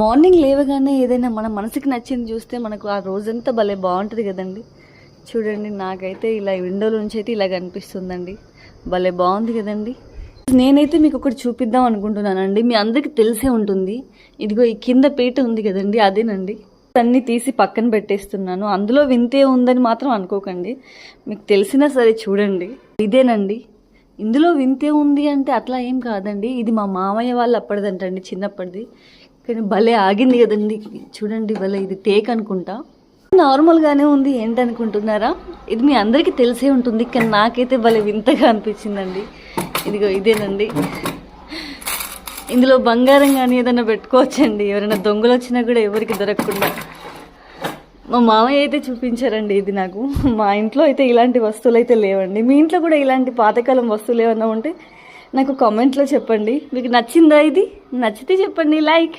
Morning లేవగానే ఏదైనా మన మనసుకి నచ్చింది చూస్తే మనకు ఆ రోజంతా భలే బాగుంటుంది కదండి. చూడండి, నాకైతే ఇలా విండోలో నుంచి అయితే ఇలా కనిపిస్తుందండి. భలే బాగుంది కదండి. నేనైతే మీకు ఒకటి చూపిద్దాం అనుకుంటున్నానండి. మీ అందరికీ తెలిసే ఉంటుంది. ఇదిగో ఈ కింద పీట ఉంది కదండి, అదేనండి. అన్నీ తీసి పక్కన పెట్టేస్తున్నాను. అందులో వింతే ఉందని మాత్రం అనుకోకండి. మీకు తెలిసినా సరే చూడండి, ఇదేనండి. ఇందులో వింతే ఉంది అంటే అట్లా ఏం కాదండి. ఇది మా మామయ్య వాళ్ళు అప్పటిదంటండి, చిన్నప్పటిది. కానీ భలే ఆగింది కదండి. చూడండి, భలే ఇది టేక్ అనుకుంటా. నార్మల్గానే ఉంది ఏంటనుకుంటున్నారా? ఇది మీ అందరికీ తెలిసే ఉంటుంది, కానీ నాకైతే భలే వింతగా అనిపించిందండి. ఇదిగో ఇదేనండి. ఇందులో బంగారం కానీ ఏదైనా పెట్టుకోవచ్చండి. ఎవరైనా దొంగలు వచ్చినా కూడా ఎవరికి దొరకకుండా. మా మామయ్య అయితే చూపించారండి ఇది నాకు. మా ఇంట్లో అయితే ఇలాంటి వస్తువులు అయితే లేవండి. మీ ఇంట్లో కూడా ఇలాంటి పాతకాలం వస్తువులు ఏమన్నా ఉంటే నాకు కామెంట్లో చెప్పండి. మీకు నచ్చిందా? ఇది నచ్చితే చెప్పండి, లైక్.